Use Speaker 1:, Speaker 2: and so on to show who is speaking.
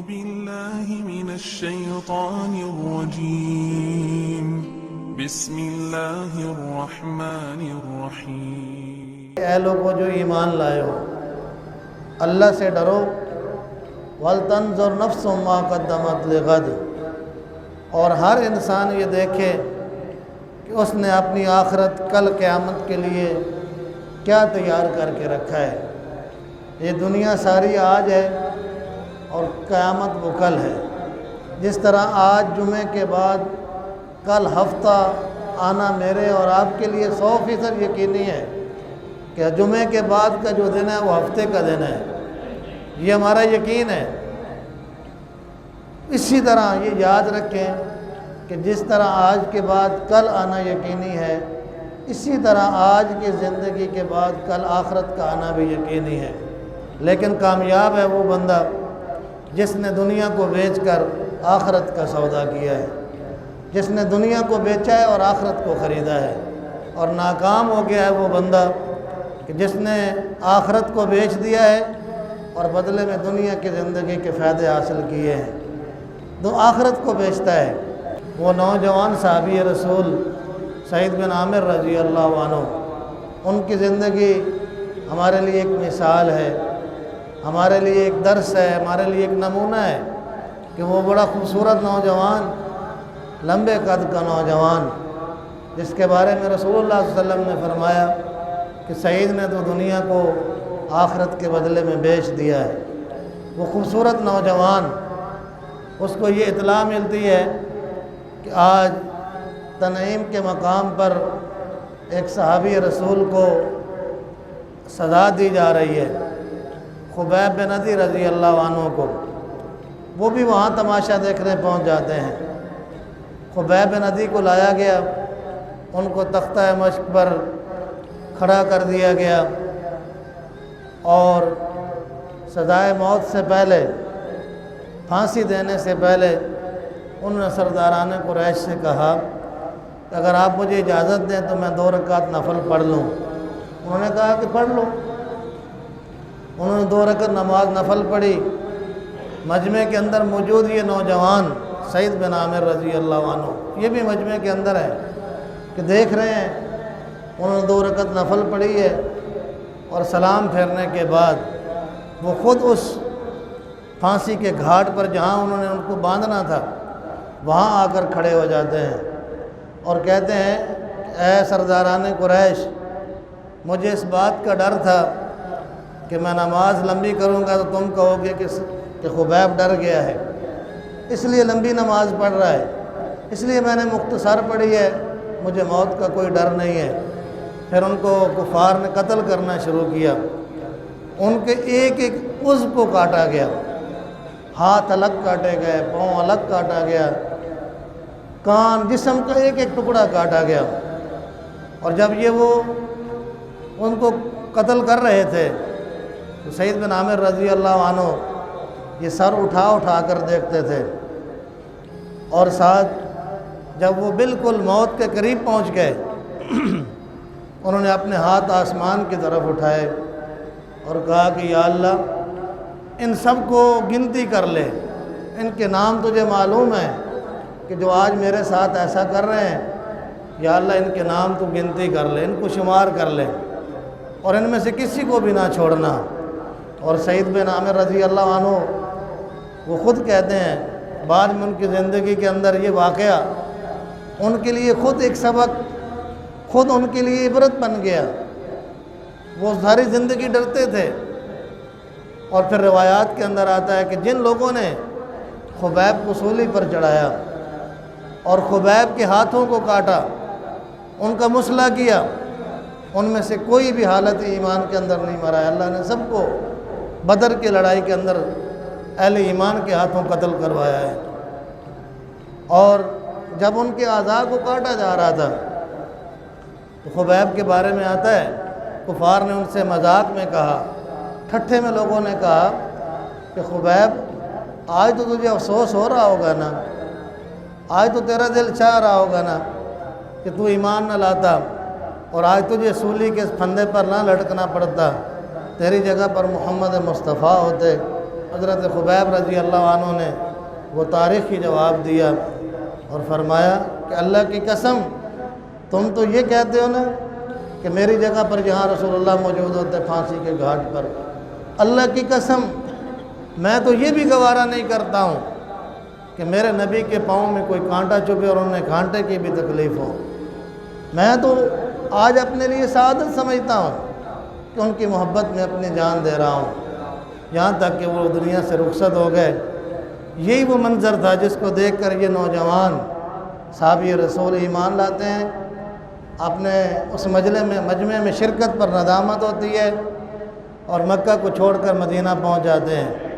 Speaker 1: بالله من الشيطان الرجيم بسم الله الرحمن الرحیم۔
Speaker 2: اے لوگو جو ایمان لائے ہو، اللہ سے ڈرو، وَلْتَنْظُرْ نَفْسٌ مَا قَدَّمَتْ لِغَدٍ، اور ہر انسان یہ دیکھے کہ اس نے اپنی آخرت کل قیامت کے لیے کیا تیار کر کے رکھا ہے۔ یہ دنیا ساری آج ہے اور قیامت وہ کل ہے۔ جس طرح آج جمعے کے بعد کل ہفتہ آنا میرے اور آپ کے لیے 100% یقینی ہے کہ جمعے کے بعد کا جو دن ہے وہ ہفتے کا دن ہے، یہ ہمارا یقین ہے۔ اسی طرح یہ یاد رکھیں کہ جس طرح آج کے بعد کل آنا یقینی ہے، اسی طرح آج کی زندگی کے بعد کل آخرت کا آنا بھی یقینی ہے۔ لیکن کامیاب ہے وہ بندہ جس نے دنیا کو بیچ کر آخرت کا سودا کیا ہے، جس نے دنیا کو بیچا ہے اور آخرت کو خریدا ہے۔ اور ناکام ہو گیا ہے وہ بندہ کہ جس نے آخرت کو بیچ دیا ہے اور بدلے میں دنیا کی زندگی کے فائدے حاصل کیے ہیں۔ تو آخرت کو بیچتا ہے۔ وہ نوجوان صحابی رسول سعید بن عامر رضی اللہ عنہ، ان کی زندگی ہمارے لیے ایک مثال ہے، ہمارے لیے ایک درس ہے، ہمارے لیے ایک نمونہ ہے کہ وہ بڑا خوبصورت نوجوان، لمبے قد کا نوجوان، جس کے بارے میں رسول اللہ صلی اللہ علیہ وسلم نے فرمایا کہ سعید نے تو دنیا کو آخرت کے بدلے میں بیچ دیا ہے۔ وہ خوبصورت نوجوان، اس کو یہ اطلاع ملتی ہے کہ آج تنعیم کے مقام پر ایک صحابی رسول کو سزا دی جا رہی ہے، خبیب بن عدی رضی اللہ عنہ کو۔ وہ بھی وہاں تماشا دیکھنے پہنچ جاتے ہیں۔ خبیب بن عدی کو لایا گیا، ان کو تختہ مشق پر کھڑا کر دیا گیا اور سزائے موت سے پہلے، پھانسی دینے سے پہلے انہوں نے سرداران قریش سے کہا کہ اگر آپ مجھے اجازت دیں تو میں 2 رکعت نفل پڑھ لوں۔ انہوں نے کہا کہ پڑھ لو۔ انہوں نے 2 رکعت نماز نفل پڑھی۔ مجمع کے اندر موجود یہ نوجوان سعید بن عامر رضی اللہ عنہ، یہ بھی مجمع کے اندر ہے کہ دیکھ رہے ہیں۔ انہوں نے 2 رکعت نفل پڑھی ہے اور سلام پھیرنے کے بعد وہ خود اس پھانسی کے گھاٹ پر جہاں انہوں نے ان کو باندھنا تھا وہاں آ کر کھڑے ہو جاتے ہیں اور کہتے ہیں اے سرداران قریش، مجھے اس بات کا ڈر تھا کہ میں نماز لمبی کروں گا تو تم کہو گے کہ خبیب ڈر گیا ہے، اس لیے لمبی نماز پڑھ رہا ہے، اس لیے میں نے مختصر پڑھی ہے، مجھے موت کا کوئی ڈر نہیں ہے۔ پھر ان کو کفار نے قتل کرنا شروع کیا۔ ان کے ایک ایک عضو کو کاٹا گیا، ہاتھ الگ کاٹے گئے، پاؤں الگ کاٹا گیا، کان، جسم کا ایک ایک ٹکڑا کاٹا گیا۔ اور جب وہ ان کو قتل کر رہے تھے تو سعید بن عامر رضی اللہ عنہ یہ سر اٹھا اٹھا کر دیکھتے تھے، اور ساتھ جب وہ بالکل موت کے قریب پہنچ گئے انہوں نے اپنے ہاتھ آسمان کی طرف اٹھائے اور کہا کہ یا اللہ ان سب کو گنتی کر لے، ان کے نام تجھے معلوم ہے کہ جو آج میرے ساتھ ایسا کر رہے ہیں، یا اللہ ان کے نام تو گنتی کر لے، ان کو شمار کر لے اور ان میں سے کسی کو بھی نہ چھوڑنا۔ اور سعید بن عامر رضی اللہ عنہ وہ خود کہتے ہیں بعد میں ان کی زندگی کے اندر یہ واقعہ ان کے لیے خود ایک سبق، خود ان کے لیے عبرت بن گیا۔ وہ ساری زندگی ڈرتے تھے۔ اور پھر روایات کے اندر آتا ہے کہ جن لوگوں نے خبیب کو سولی پر چڑھایا اور خبیب کے ہاتھوں کو کاٹا، ان کا مسئلہ کیا، ان میں سے کوئی بھی حالت ایمان کے اندر نہیں مرا ہے۔ اللہ نے سب کو بدر کی لڑائی کے اندر اہل ایمان کے ہاتھوں قتل کروایا ہے۔ اور جب ان کے اعضاء کو کاٹا جا رہا تھا تو خبیب کے بارے میں آتا ہے کفار نے ان سے مذاق میں کہا، ٹھٹھے میں لوگوں نے کہا کہ خبیب آج تو تجھے افسوس ہو رہا ہوگا نا، آج تو تیرا دل چاہ رہا ہوگا نا کہ تو ایمان نہ لاتا اور آج تجھے سولی کے پھندے پر نہ لٹکنا پڑتا، تیری جگہ پر محمد مصطفیٰ ہوتے، حضرت خبیب رضی اللہ عنہ نے وہ تاریخی جواب دیا اور فرمایا کہ اللہ کی قسم تم تو یہ کہتے ہو نا کہ میری جگہ پر جہاں رسول اللہ موجود ہوتے پھانسی کے گھاٹ پر، اللہ کی قسم میں تو یہ بھی گوارا نہیں کرتا ہوں کہ میرے نبی کے پاؤں میں کوئی کانٹا چبھے اور انہیں کانٹے کی بھی تکلیف ہو۔ میں تو آج اپنے لیے سعادت سمجھتا ہوں کہ ان کی محبت میں اپنی جان دے رہا ہوں، یہاں تک کہ وہ دنیا سے رخصت ہو گئے۔ یہی وہ منظر تھا جس کو دیکھ کر یہ نوجوان صحابی رسول ایمان لاتے ہیں، اپنے اس مجمع میں شرکت پر ندامت ہوتی ہے اور مکہ کو چھوڑ کر مدینہ پہنچ جاتے ہیں۔